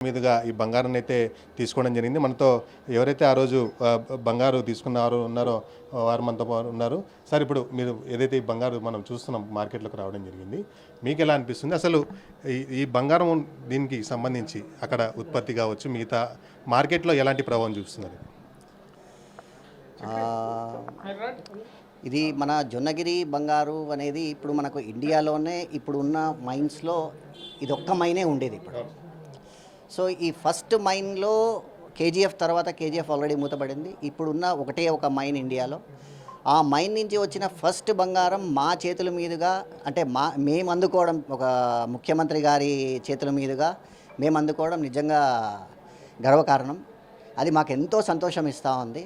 మీదుగా ఈ బంగారాన్ని అయితే తీసుకోవడం జరిగింది. మనతో ఎవరైతే ఆ రోజు బంగారు ఉన్నారో వారు మనతో ఉన్నారు. సార్, ఇప్పుడు మీరు ఏదైతే ఈ బంగారు మనం చూస్తున్నాం మార్కెట్లోకి రావడం జరిగింది, మీకు ఎలా అనిపిస్తుంది? అసలు ఈ బంగారం దీనికి సంబంధించి అక్కడ ఉత్పత్తి కావచ్చు, మిగతా మార్కెట్లో ఎలాంటి ప్రభావం చూస్తున్నారు? ఇది మన జొన్నగిరి బంగారు అనేది ఇప్పుడు మనకు ఇండియాలోనే ఇప్పుడు ఉన్న మైన్స్లో ఇది ఒక్క మైనే ఉండేది ఇప్పుడు. సో ఈ ఫస్ట్ మైన్లో కేజీఎఫ్ తర్వాత కేజీఎఫ్ ఆల్రెడీ మూతపడింది. ఇప్పుడున్న ఒకటే ఒక మైన్ ఇండియాలో. ఆ మైన్ నుంచి వచ్చిన ఫస్ట్ బంగారం మా చేతుల మీదుగా, అంటే మేము అందుకోవడం, ఒక ముఖ్యమంత్రి గారి చేతుల మీదుగా మేము అందుకోవడం నిజంగా గర్వకారణం. అది మాకు ఎంతో సంతోషం ఇస్తూ ఉంది.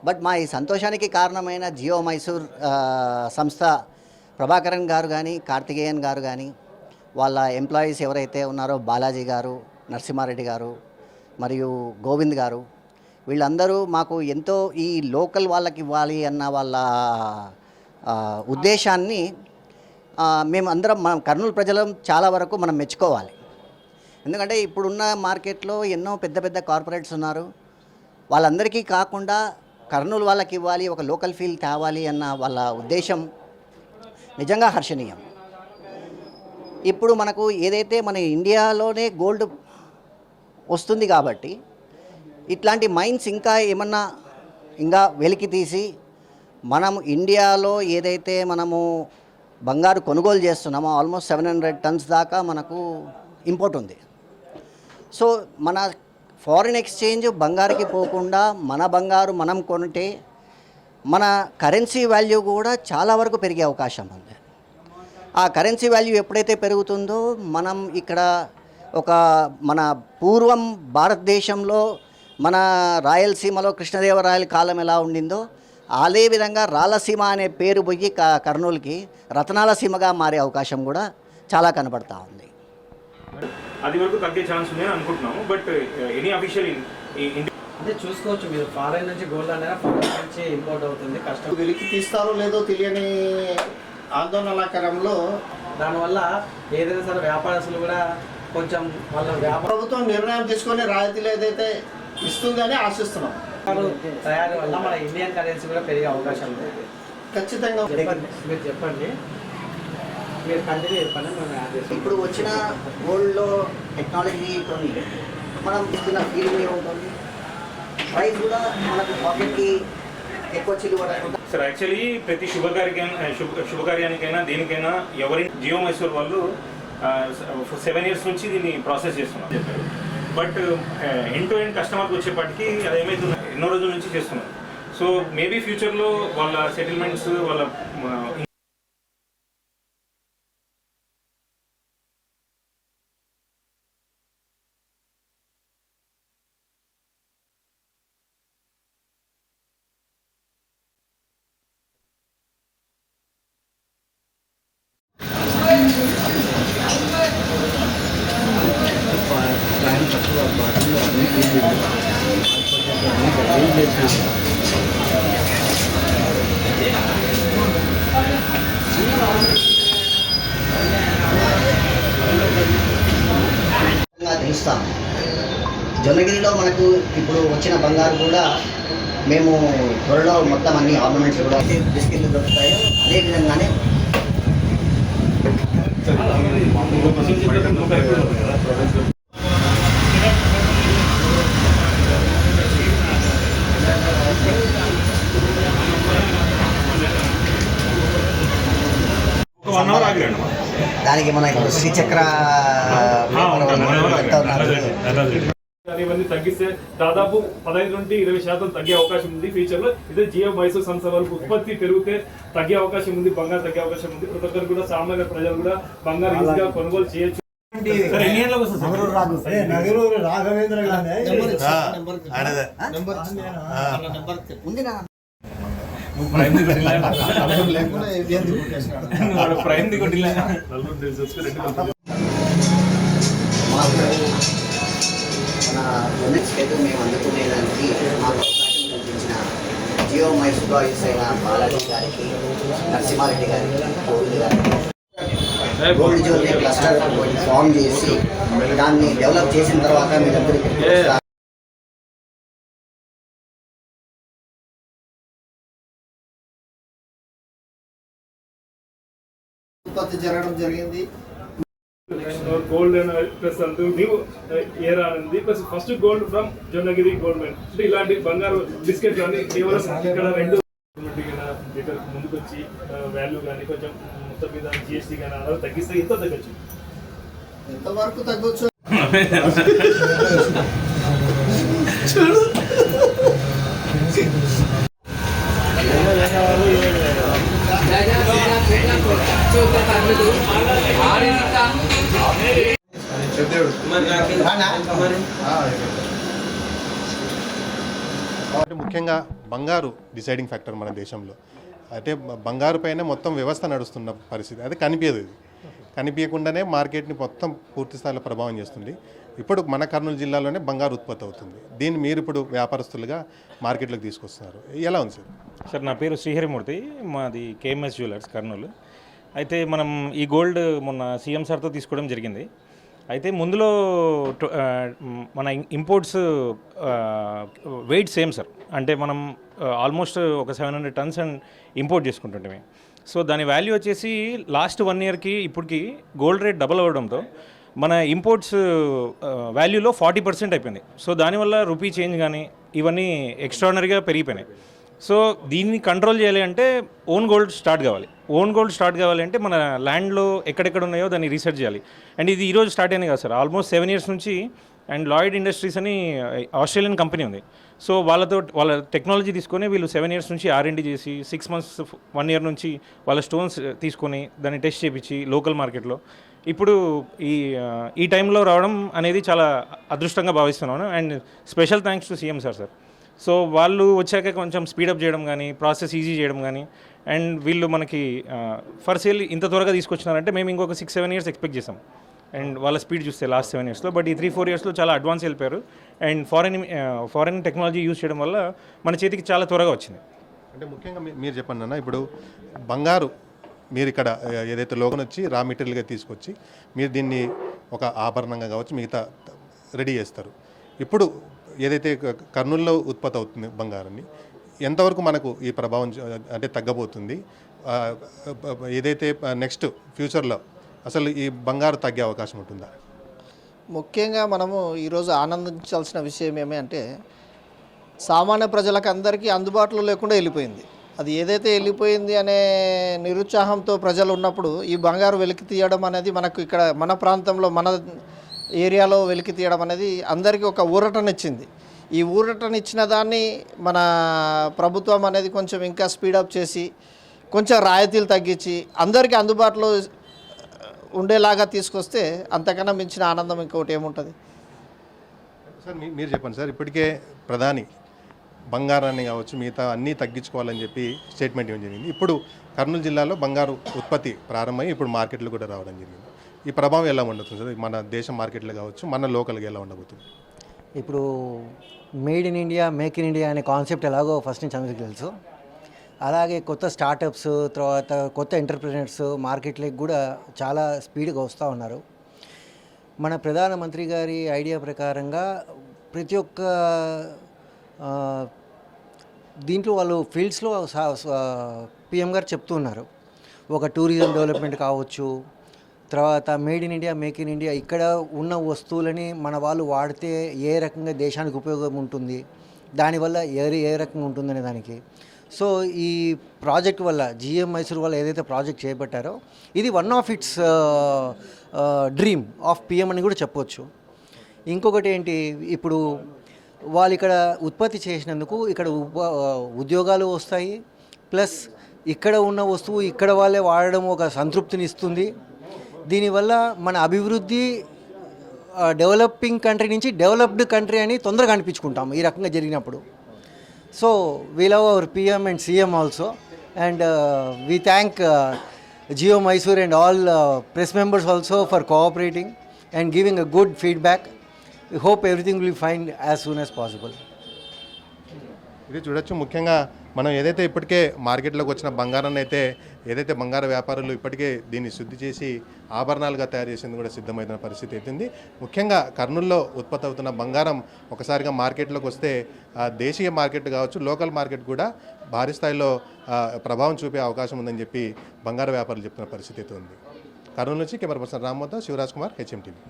బట్ మా ఈ సంతోషానికి కారణమైన జియో మైసూర్ సంస్థ ప్రభాకరన్ గారు కానీ, కార్తికేయన్ గారు కానీ, వాళ్ళ ఎంప్లాయీస్ ఎవరైతే ఉన్నారో బాలాజీ గారు, నరసింహారెడ్డి గారు మరియు గోవింద్ గారు, వీళ్ళందరూ మాకు ఎంతో ఈ లోకల్ వాళ్ళకి ఇవ్వాలి అన్న వాళ్ళ ఉద్దేశాన్ని మేము అందరం, మనం కర్నూలు ప్రజలం చాలా వరకు మనం మెచ్చుకోవాలి. ఎందుకంటే ఇప్పుడున్న మార్కెట్లో ఎన్నో పెద్ద పెద్ద కార్పొరేట్స్ ఉన్నారు. వాళ్ళందరికీ కాకుండా కర్నూలు వాళ్ళకి ఇవ్వాలి, ఒక లోకల్ ఫీల్ తేవాలి అన్న వాళ్ళ ఉద్దేశం నిజంగా హర్షణీయం. ఇప్పుడు మనకు ఏదైతే మన ఇండియాలోనే గోల్డ్ వస్తుంది కాబట్టి ఇట్లాంటి మైన్స్ ఇంకా ఏమన్నా ఇంకా వెలికి తీసి మనం ఇండియాలో ఏదైతే మనము బంగారు కొనుగోలు చేస్తున్నామో ఆల్మోస్ట్ 700 టన్స్ దాకా మనకు ఇంపోర్ట్ ఉంది. సో మన ఫారిన్ ఎక్స్చేంజ్ బంగారుకి పోకుండా మన బంగారు మనం కొంటే మన కరెన్సీ వాల్యూ కూడా చాలా వరకు పెరిగే అవకాశం ఉంది. ఆ కరెన్సీ వాల్యూ ఎప్పుడైతే పెరుగుతుందో మనం ఇక్కడ ఒక మన పూర్వం భారతదేశంలో మన రాయలసీమలో కృష్ణదేవరాయల కాలం ఎలా ఉండిందో అదే విధంగా రాయలసీమ అనే పేరు పోయి కర్నూలుకి రతనాల సీమగా మారే అవకాశం కూడా చాలా కనబడతా ఉంది. అది వరకు తగ్గే ఛాన్స్ ఉందని అనుకుంటున్నాము. బట్ ఎనీ అఫీషియల్ అంటే చూసుకోవచ్చు, మీరు ఫారెన్ నుంచి గోల్డ్ అనేది ఫారెన్ నుంచి ఇంపోర్ట్ అవుతుంది. కష్టం వెలికి తీస్తారో లేదో తెలియని ఆందోళనకరంలో దానివల్ల ఏదైనా సరే వ్యాపారస్తులు కూడా కొంచెం వాళ్ళ ప్రభుత్వం నిర్ణయం తీసుకొని రాయితీలు ఏదైతే ఇస్తుందని ఆశిస్తున్నాం. తయారీ వల్ల మన ఇండియన్ కరెన్సీ కూడా పెరిగే అవకాశం ఉంది. ఖచ్చితంగా మీరు చెప్పండి, మీరు కంటిన్యూ చెప్పండి. ఇప్పుడు వచ్చిన గోల్డ్లో టెక్నాలజీతో మనం ఇస్తున్న ఫీలింగ్ ఏముంటుంది, ప్రైస్ కూడా మనకు పాకెట్కి ఎక్కువ చిలువ. సార్, యాక్చువల్లీ ప్రతి శుభకార్యానికైనా దేనికైనా జియో మైసూర్ వాళ్ళు 7 years నుంచి దీన్ని ప్రాసెస్ చేస్తున్నారు చెప్పారు. బట్ ఎండ్ టు ఎండ్ కస్టమర్కి వచ్చేప్పటికి అది ఏమైతుంది, ఎన్నో రోజుల నుంచి చేస్తున్నారు. సో మేబీ ఫ్యూచర్లో వాళ్ళ సెటిల్మెంట్స్ వాళ్ళ తెలుస్తాం. జొన్నగిరిలో మనకు ఇప్పుడు వచ్చిన బంగారు కూడా మేము త్వరలో మొత్తం అన్ని ఆర్నమెంట్స్ కూడా బిస్కెట్లు దొరుకుతాయో అదే విధంగానే దానికి మన ఇప్పుడు శ్రీచక్ర ఇవన్నీ తగ్గిస్తే దాదాపు 15 నుండి 20% తగ్గే అవకాశం ఉంది ఫ్యూచర్ లో. ఇదే జియో మైసూర్ సంస్థ వరకు ఉత్పత్తి పెరిగితే తగ్గే అవకాశం ఉంది, బంగారు తగ్గే అవకాశం ఉంది. ప్రతి ఒక్కరు కూడా సామాన్య ప్రజలు కూడా బంగారు ఈజీగా కొనుగోలు చేయొచ్చు. రాఘవేంద్ర మేము అందుకునేదానికి మాకు అవకాశం కల్పించిన జియో మైసూర్ అయిన బాలాజీ గారికి, నరసింహారెడ్డి గారికి, గోవింద్ గారికి గోల్డ్ జ్యువెలరీ క్లస్టర్ ఫామ్ చేసి దాన్ని డెవలప్ చేసిన తర్వాత మీ దగ్గరికి ఉత్పత్తి జరగడం జరిగింది. గోల్డ్ ప్లస్ న్యూ ఏర్ అనేది plus first gold from Jonnagiri gold mine అంటే ఇలాంటి బంగారు బిస్కెట్లు అన్ని కేవలం ఇక్కడ రెండు ముందుకు వచ్చి వాల్యూ కానీ కొంచెం మొత్తం మీద జిఎస్టీ కానీ అలా తగ్గిస్తే ఇంత తగ్గచ్చు. ఎంతవరకు తగ్గొచ్చు? కాబట్టి ముఖ్యంగా బంగారు డిసైడింగ్ ఫ్యాక్టర్ మన దేశంలో. అంటే బంగారు పైన మొత్తం వ్యవస్థ నడుస్తున్న పరిస్థితి. అది కనిపించదు. ఇది కనిపించకుండానే మార్కెట్ని మొత్తం పూర్తి స్థాయిలో ప్రభావం చేస్తుంది. ఇప్పుడు మన కర్నూలు జిల్లాలోనే బంగారు ఉత్పత్తి అవుతుంది. దీన్ని మీరు ఇప్పుడు వ్యాపారస్తులుగా మార్కెట్లోకి తీసుకొస్తున్నారు. ఎలా ఉంది సార్? సార్ నా పేరు శ్రీహరిమూర్తి, మాది కేఎంఎస్ జ్యువెలర్స్ కర్నూలు. అయితే మనం ఈ గోల్డ్ మొన్న సీఎం సార్తో తీసుకోవడం జరిగింది. అయితే ముందులో మన ఇంపోర్ట్స్ వెయిట్ సేమ్ సార్. అంటే మనం ఆల్మోస్ట్ ఒక 700 tons అండ్ ఇంపోర్ట్ చేసుకుంటుంటే, సో దాని వాల్యూ వచ్చేసి లాస్ట్ 1 yearకి ఇప్పటికి గోల్డ్ రేట్ డబల్ అవ్వడంతో మన ఇంపోర్ట్స్ వాల్యూలో 40% అయిపోయింది. సో దానివల్ల రూపీ చేంజ్ కానీ ఇవన్నీ ఎక్స్ట్రాడినరీగా పెరిగిపోయినాయి. సో దీన్ని కంట్రోల్ చేయాలి అంటే ఓన్ గోల్డ్ స్టార్ట్ కావాలి. ఓన్ గోల్డ్ స్టార్ట్ కావాలి అంటే మన ల్యాండ్లో ఎక్కడెక్కడ ఉన్నాయో దాన్ని రీసెర్చ్ చేయాలి. అండ్ ఇది ఈరోజు స్టార్ట్ అయింది కదా సార్, ఆల్మోస్ట్ 7 years నుంచి. అండ్ లాయిడ్ ఇండస్ట్రీస్ అని ఆస్ట్రేలియన్ కంపెనీ ఉంది. సో వాళ్ళ టెక్నాలజీ తీసుకొని వీళ్ళు 7 years నుంచి R&D చేసి 6 months 1 year నుంచి వాళ్ళ స్టోన్స్ తీసుకొని దాన్ని టెస్ట్ చేయించి లోకల్ మార్కెట్లో ఇప్పుడు ఈ టైంలో రావడం అనేది చాలా అదృష్టంగా భావిస్తున్నాను. And special thanks to CM sir. So వాళ్ళు వచ్చాక కొంచెం స్పీడప్ చేయడం కానీ, ప్రాసెస్ ఈజీ చేయడం కానీ, అండ్ వీళ్ళు మనకి ఫర్ సేల్ ఇంత త్వరగా తీసుకొచ్చినారంటే మేము ఇంకొక 6-7 years ఎక్స్పెక్ట్ చేసాం. అండ్ వాళ్ళ స్పీడ్ చూస్తే లాస్ట్ 7 yearsలో, బట్ ఈ 3-4 yearsలో చాలా అడ్వాన్స్ వెళ్ళిపోయారు. అండ్ ఫారెన్ టెక్నాలజీ యూజ్ చేయడం వల్ల మన చేతికి చాలా త్వరగా వచ్చింది. అంటే ముఖ్యంగా మీరు చెప్పండి అన్న, ఇప్పుడు బంగారు మీరు ఇక్కడ ఏదైతే లోకల్ వచ్చి రా మెటీరియల్గా తీసుకొచ్చి మీరు దీన్ని ఒక ఆభరణంగా కావచ్చు మిగతా రెడీ చేస్తారు. ఇప్పుడు ఏదైతే కర్నూలులో ఉత్పత్తి అవుతుంది బంగారాన్ని, ఎంతవరకు మనకు ఈ ప్రభావం అంటే తగ్గబోతుంది? ఏదైతే నెక్స్ట్ ఫ్యూచర్లో అసలు ఈ బంగారు తగ్గే అవకాశం ఉంటుందా? ముఖ్యంగా మనము ఈరోజు ఆనందించాల్సిన విషయం ఏమంటే సామాన్య ప్రజలకు అందరికీ అందుబాటులో లేకుండా వెళ్ళిపోయింది. అది ఏదైతే వెళ్ళిపోయింది అనే నిరుత్సాహంతో ప్రజలు ఉన్నప్పుడు ఈ బంగారు వెలికి తీయడం అనేది మనకు ఇక్కడ మన ప్రాంతంలో మన ఏరియాలో వెలికి తీయడం అనేది అందరికీ ఒక ఊరటనిచ్చింది. ఈ ఊరటనిచ్చిన దాన్ని మన ప్రభుత్వం అనేది కొంచెం ఇంకా స్పీడప్ చేసి కొంచెం రాయితీలు తగ్గించి అందరికీ అందుబాటులో ఉండేలాగా తీసుకొస్తే అంతకన్నా మించిన ఆనందం ఇంకొకటి ఏముంటుంది సార్? మీరు చెప్పండి సార్. ఇప్పటికే ప్రధాని బంగారాన్ని కావచ్చు మిగతా అన్నీ తగ్గించుకోవాలని చెప్పి స్టేట్మెంట్ ఇవ్వడం జరిగింది. ఇప్పుడు కర్నూలు జిల్లాలో బంగారు ఉత్పత్తి ప్రారంభమై ఇప్పుడు మార్కెట్లు కూడా రావడం జరిగింది. ఈ ప్రభావం ఎలా ఉండబోతుంది సార్? మన దేశం మార్కెట్లో కావచ్చు, మన లోకల్గా ఎలా ఉండబోతుంది? ఇప్పుడు made in India, make in India అనే కాన్సెప్ట్ ఎలాగో ఫస్ట్ నుంచి అందరికీ తెలుసు. అలాగే కొత్త స్టార్టప్స్, తర్వాత కొత్త ఎంటర్ప్రినర్స్ మార్కెట్లోకి కూడా చాలా స్పీడ్గా వస్తూ ఉన్నారు. మన ప్రధానమంత్రి గారి ఐడియా ప్రకారంగా ప్రతి ఒక్క దీంట్లో వాళ్ళు ఫీల్డ్స్లో పిఎం గారు చెప్తూ ఉన్నారు. ఒక టూరిజం డెవలప్మెంట్ కావచ్చు, తర్వాత made in India, make in India, ఇక్కడ ఉన్న వస్తువులని మన వాళ్ళు వాడితే ఏ రకంగా దేశానికి ఉపయోగం ఉంటుంది, దానివల్ల ఏ రకంగా ఉంటుందనే దానికి. సో ఈ ప్రాజెక్ట్ వల్ల జిఎం మైసూర్ వల్ల ఏదైతే ప్రాజెక్ట్ చేపట్టారో ఇది one of it's dream of PM అని కూడా చెప్పొచ్చు. ఇంకొకటి ఏంటి, ఇప్పుడు వాళ్ళు ఇక్కడ ఉత్పత్తి చేసినందుకు ఇక్కడ ఉద్యోగాలు వస్తాయి, ప్లస్ ఇక్కడ ఉన్న వస్తువు ఇక్కడ వాళ్ళే వాడడం ఒక సంతృప్తిని ఇస్తుంది. దీనివల్ల మన అభివృద్ధి డెవలపింగ్ కంట్రీ నుంచి డెవలప్డ్ కంట్రీ అని తొందరగా అనిపించుకుంటాం ఈ రకంగా జరిగినప్పుడు. So we love our PM and CM also, and we thank Geo Mysore and all press members also for cooperating and giving a good feedback. We hope everything will be fine as soon as possible. ఇది చూడొచ్చు. ముఖ్యంగా మనం ఏదైతే ఇప్పటికే మార్కెట్లోకి వచ్చిన బంగారాన్ని అయితే ఏదైతే బంగారు వ్యాపారులు ఇప్పటికే దీన్ని శుద్ధి చేసి ఆభరణాలుగా తయారు చేసేందుకు కూడా సిద్ధమైన పరిస్థితి అవుతుంది. ముఖ్యంగా కర్నూలులో ఉత్పత్తి అవుతున్న బంగారం ఒకసారిగా మార్కెట్లోకి వస్తే దేశీయ మార్కెట్ కావచ్చు, లోకల్ మార్కెట్ కూడా భారీ స్థాయిలో ప్రభావం చూపే అవకాశం ఉందని చెప్పి బంగారు వ్యాపారులు చెప్తున్న పరిస్థితి అయితే ఉంది. కర్నూలు నుంచి కెమెరా పర్సన్ రామ్మోతో శివరాజ్ కుమార్, హెచ్ఎం టీవీ.